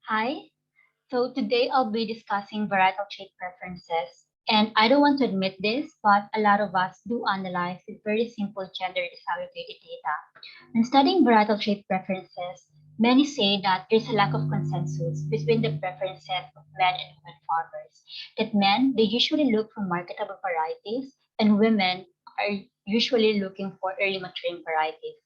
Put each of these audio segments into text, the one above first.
Hi. So today I'll be discussing varietal trait preferences. And I don't want to admit this, but a lot of us do analyze with very simple gender disaggregated data. When studying varietal trait preferences, many say that there's a lack of consensus between the preferences of men and women farmers. That men, they usually look for marketable varieties, and women are usually looking for early maturing varieties.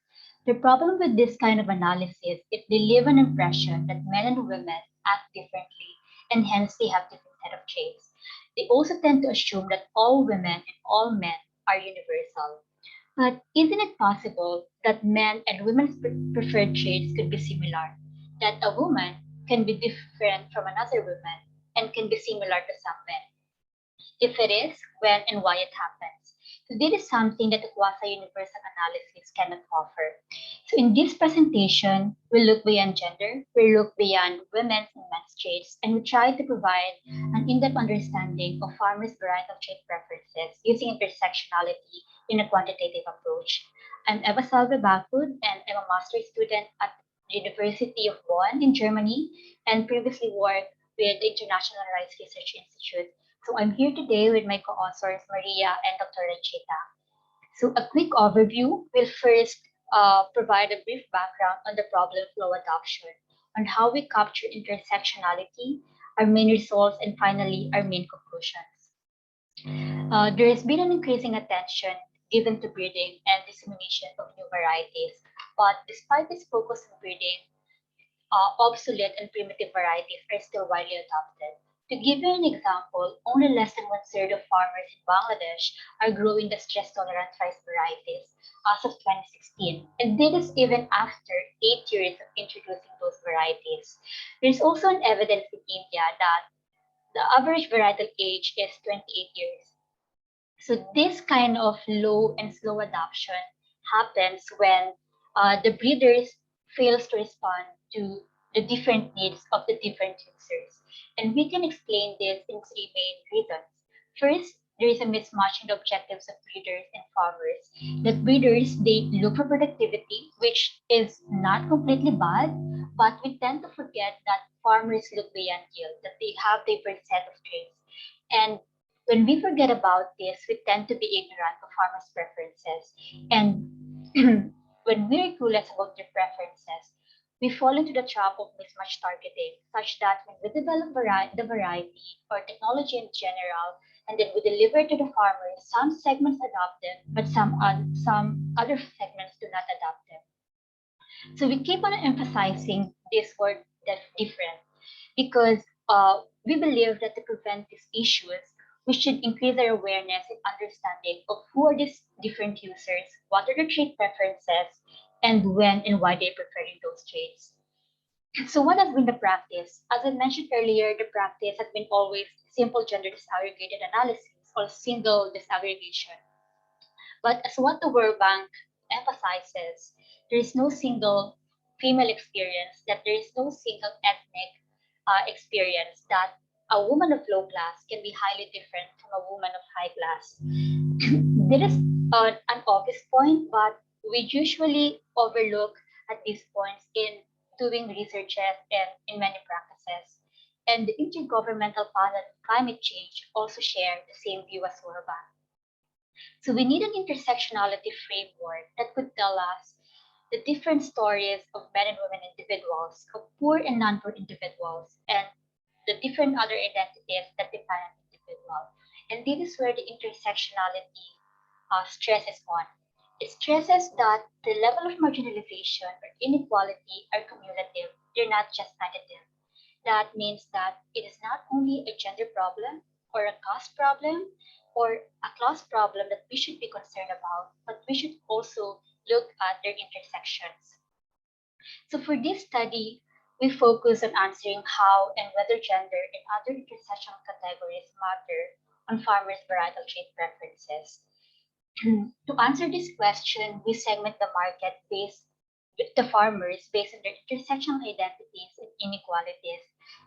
The problem with this kind of analysis is they leave an impression that men and women act differently and hence they have different set of traits. They also tend to assume that all women and all men are universal. But isn't it possible that men and women's preferred traits could be similar? That a woman can be different from another woman and can be similar to some men? If it is, when and why it happens. So this is something that the quasi-universal analysis cannot offer. So in this presentation, we look beyond gender, we look beyond women's and men's traits, and we try to provide an in-depth understanding of farmers' varietal trait preferences using intersectionality in a quantitative approach. I'm Eva Salve Bacud, and I'm a master's student at the University of Bonn in Germany, and previously worked with the International Rice Research Institute. So I'm here today with my co-authors Maria and Dr. Ranchita. So a quick overview will first provide a brief background on the problem flow adoption, on how we capture intersectionality, our main results, and finally our main conclusions. There has been an increasing attention given to breeding and dissemination of new varieties, but despite this focus on breeding, obsolete and primitive varieties are still widely adopted. To give you an example, only less than one-third of farmers in Bangladesh are growing the stress-tolerant rice varieties as of 2016, and this is even after 8 years of introducing those varieties. There's also an evidence in India that the average varietal age is 28 years. So this kind of low and slow adoption happens when the breeders fails to respond to the different needs of the different users. And we can explain this in three main reasons. First, there is a mismatch in the objectives of breeders and farmers. That breeders, they look for productivity, which is not completely bad, but we tend to forget that farmers look beyond yield, that they have diverse set of traits. And when we forget about this, we tend to be ignorant of farmers' preferences. And when we are clueless about their preferences, we fall into the trap of mismatch targeting, such that when we develop the variety or technology in general, and then we deliver to the farmers, some segments adopt them, but some other segments do not adopt them. So we keep on emphasizing this word that different because we believe that to prevent these issues, we should increase our awareness and understanding of who are these different users, what are their trait preferences, and when and why they're preferring those traits. So what has been the practice? As I mentioned earlier, the practice has been always simple gender disaggregated analysis or single disaggregation. But as what the World Bank emphasizes, there is no single female experience, that there is no single ethnic experience, that a woman of low class can be highly different from a woman of high class. There is an obvious point, but we usually overlook at these points in doing researches and in many practices. And the Intergovernmental Panel on Climate Change also share the same view as World Bank. So we need an intersectionality framework that could tell us the different stories of men and women individuals, of poor and non-poor individuals, and the different other identities that define an individual. And this is where the intersectionality stresses on. It stresses that the level of marginalization or inequality are cumulative, they're not just additive. That means that it is not only a gender problem or a caste problem or a class problem that we should be concerned about, but we should also look at their intersections. So for this study, we focus on answering how and whether gender and other intersectional categories matter on farmers' varietal trait preferences. To answer this question, we segment the market based the farmers based on their intersectional identities and inequalities.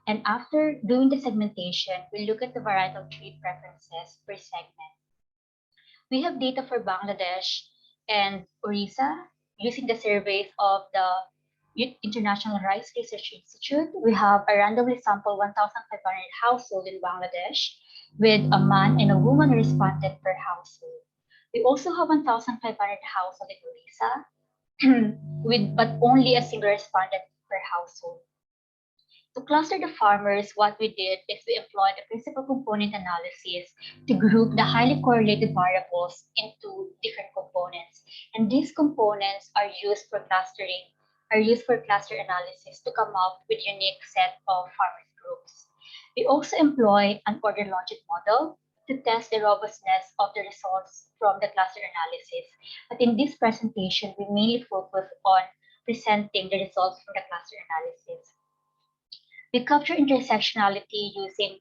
And after doing the segmentation, we look at the varietal trait preferences per segment. We have data for Bangladesh and Orissa using the surveys of the International Rice Research Institute, we have a randomly sampled 1,500 households in Bangladesh with a man and a woman responded per household. We also have 1,500 households in Orissa with but only a single respondent per household. To cluster the farmers, what we did is we employed the principal component analysis to group the highly correlated variables into different components. And these components are used for cluster analysis to come up with unique set of farmers groups. We also employ an ordered logic model to test the robustness of the results from the cluster analysis. But in this presentation, we mainly focus on presenting the results from the cluster analysis. We capture intersectionality using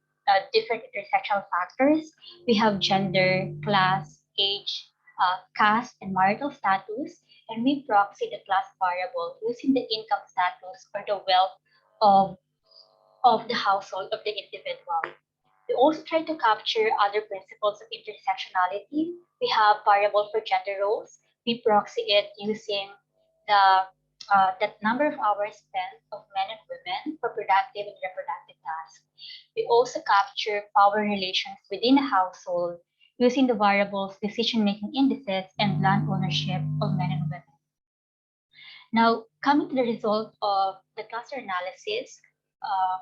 different intersectional factors. We have gender, class, age, caste, and marital status, and we proxy the class variable using the income status or the wealth of, of the household of the individual. We also try to capture other principles of intersectionality. We have variable for gender roles. We proxy it using the number of hours spent of men and women for productive and reproductive tasks. We also capture power relations within a household using the variables decision-making indices and land ownership of men and women. Now, coming to the result of the cluster analysis, uh,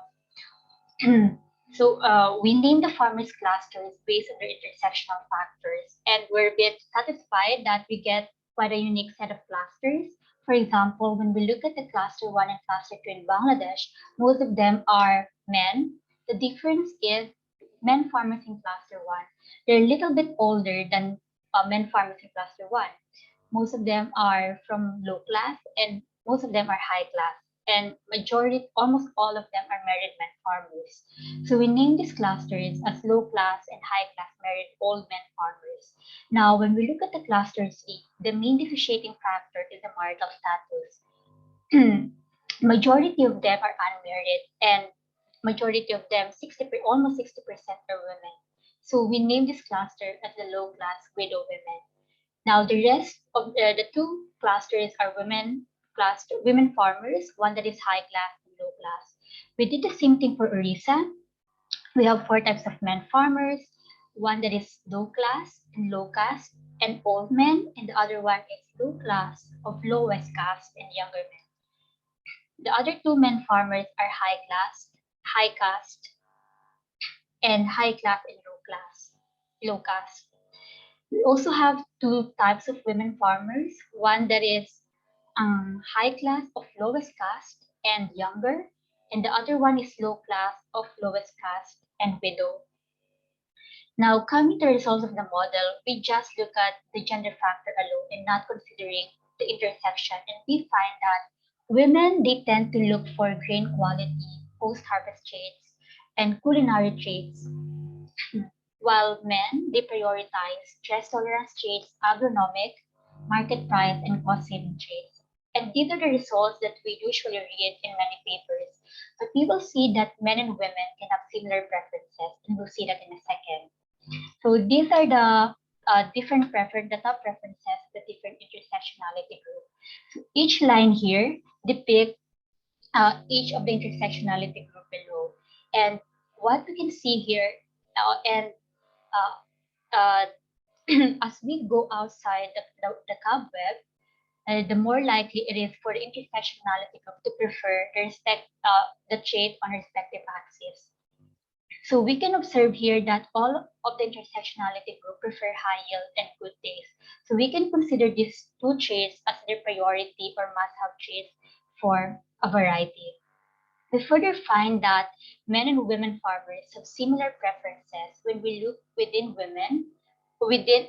we named the farmers clusters based on their intersectional factors, and we're a bit satisfied that we get quite a unique set of clusters. For example, when we look at the cluster 1 and cluster 2 in Bangladesh, most of them are men. The difference is men farmers in cluster 1, they're a little bit older than men farmers in cluster 1. Most of them are from low class and most of them are high class, and majority almost all of them are married men farmers. So we name these clusters as low class and high class married old men farmers. Now when we look at the cluster C, the main differentiating factor is the marital status. Majority of them are unmarried and majority of them almost 60% are women. So we name this cluster as the low class widow women. Now the rest of the two clusters are women farmers, one that is high class and low class. We did the same thing for Orissa. We have four types of men farmers, one that is low class and low caste and old men, and the other one is low class of lowest caste and younger men. The other two men farmers are high caste, and high class and low caste. We also have two types of women farmers, one that is high class of lowest caste and younger, and the other one is low class of lowest caste and widow. Now, coming to the results of the model, we just look at the gender factor alone and not considering the intersection, and we find that women, they tend to look for grain quality, post-harvest traits, and culinary traits, while men, they prioritize stress tolerance traits, agronomic, market price, and cost saving traits. And these are the results that we usually read in many papers. But we will see that men and women can have similar preferences, and we'll see that in a second. So these are the the top preferences of the different intersectionality group. So each line here depicts each of the intersectionality group below. And what we can see here, and uh, uh, as we go outside the cobweb, the more likely it is for the intersectionality group to prefer the trait on respective axis. So we can observe here that all of the intersectionality group prefer high yield and good taste. So we can consider these two traits as their priority or must-have traits for a variety. We further find that men and women farmers have similar preferences when we look within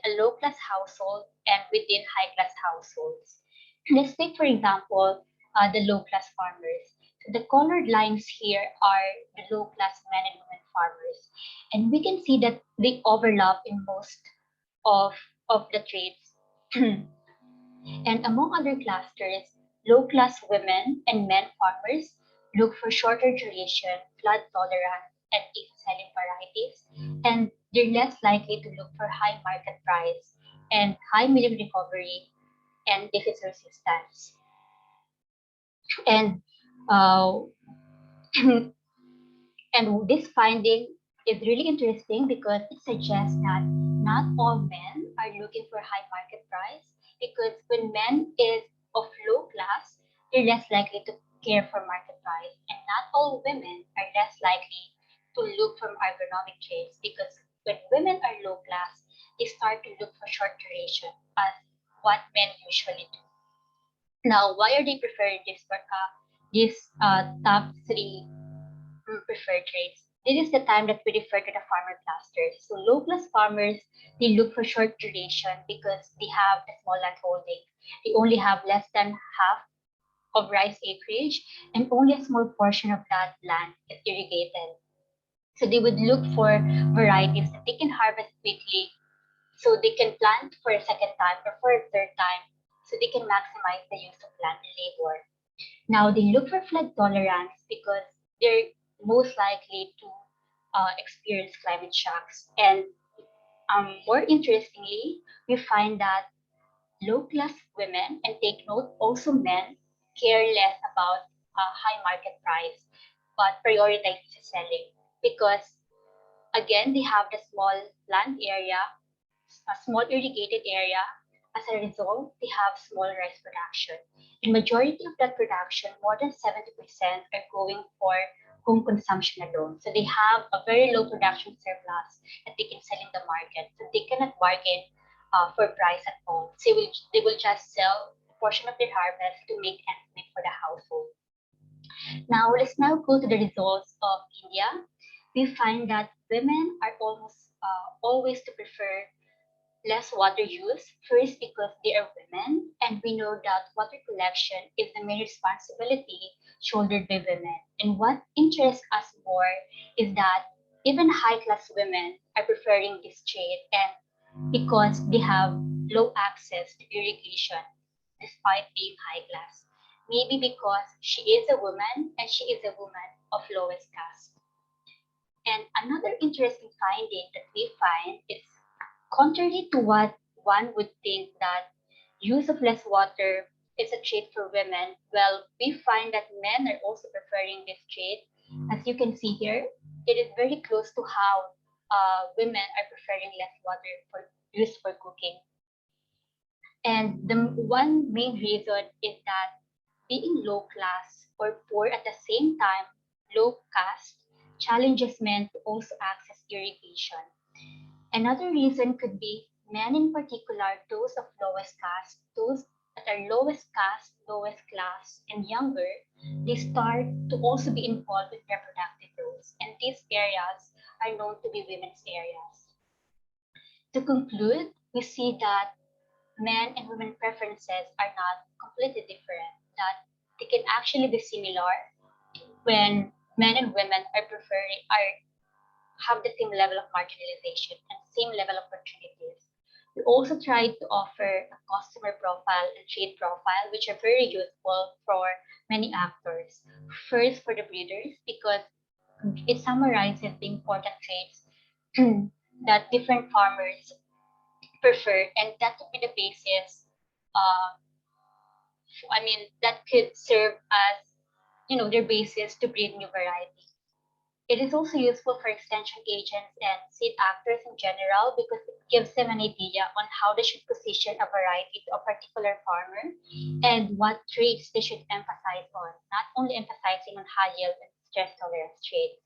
a low class household and within high class households. Let's take, for example, the low class farmers. The colored lines here are the low class men and women farmers, and we can see that they overlap in most of, of the traits. And among other clusters, low-class women and men farmers look for shorter duration, flood tolerant, and easy-selling varieties, and they're less likely to look for high market price and high milling recovery and disease resistance. And uh, and this finding is really interesting because it suggests that not all men are looking for high market price, because when men is of low class, they're less likely to care for market price, and not all women are less likely to look for ergonomic traits, because when women are low class, they start to look for short duration as what men usually do. Now, why are they preferring this top three preferred traits? This is the time that we refer to the farmer clusters. So low class farmers, they look for short duration because they have a small land holding. They only have less than half of rice acreage, and only a small portion of that land is irrigated. So they would look for varieties that they can harvest quickly, so they can plant for a second time or for a third time, so they can maximize the use of land and labor. Now they look for flood tolerance because they're most likely to experience climate shocks. And more interestingly, we find that low class women, and take note also men, care less about high market price but prioritize selling, because again they have the small land area, a small irrigated area. As a result, they have small rice production. In majority of that production, more than 70% are going for home consumption alone. So they have a very low production surplus that they can sell in the market. So they cannot bargain for price at all. So they will just sell a portion of their harvest to make ends meet for the household. Now let's now go to the results of India. We find that women are almost always to prefer less water use. First, because they are women, and we know that water collection is the main responsibility shouldered by women. And what interests us more is that even high class women are preferring this trade, and because they have low access to irrigation despite being high class. Maybe because she is a woman and she is a woman of lowest caste. And another interesting finding that we find is, contrary to what one would think, that use of less water is a trait for women, well, we find that men are also preferring this trait. As you can see here, it is very close to how women are preferring less water for use for cooking. And the one main reason is that being low class or poor at the same time, low caste, challenges men to also access irrigation. Another reason could be men, in particular, those of lowest caste, those that are lowest caste, lowest class, and younger, they start to also be involved with reproductive roles. And these areas are known to be women's areas. To conclude, we see that men and women preferences are not completely different, that they can actually be similar when men and women are preferring are have the same level of marginalization and same level of opportunities. We also tried to offer a customer profile and trade profile, which are very useful for many actors. First, for the breeders, because it summarizes the important traits that different farmers prefer, and that could be the basis. Uh, that could serve as their basis to breed new variety. It is also useful for extension agents and seed actors in general, because it gives them an idea on how they should position a variety to a particular farmer and what traits they should emphasize on, not only emphasizing on high yield and stress tolerance traits.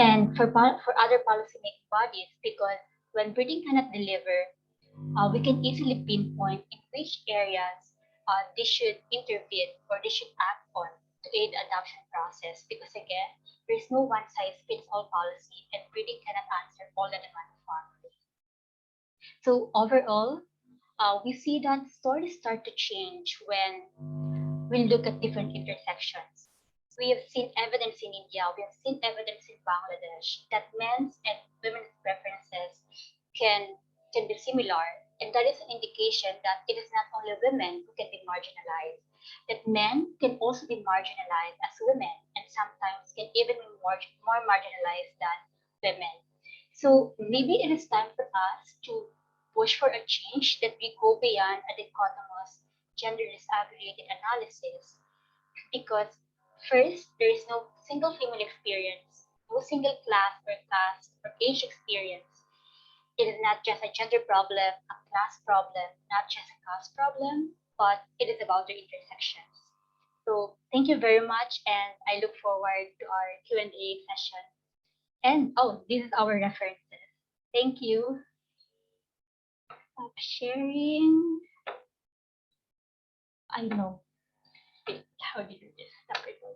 And for other policymaking bodies, because when breeding cannot deliver, we can easily pinpoint in which areas they should intervene or they should act on to aid the adoption process. Because again, there is no one size fits all policy, and breeding cannot answer all the demand of farmers. So overall, we see that stories start to change when we look at different intersections. We have seen evidence in India, we have seen evidence in Bangladesh that men's and women's preferences can can be similar, and that is an indication that it is not only women who can be marginalized, that men can also be marginalized as women, and sometimes can even be more marginalized than women. So maybe it is time for us to push for a change that we go beyond a dichotomous gender disaggregated analysis, Because first, there is no single female experience, no single class or caste or age experience. It is not just a gender problem, a class problem, not just a caste problem, but it is about the intersections. So thank you very much, and I look forward to our Q&A session. And oh, this is our references. Thank you. Stop sharing. I know. Wait, how do you do this? Stop recording.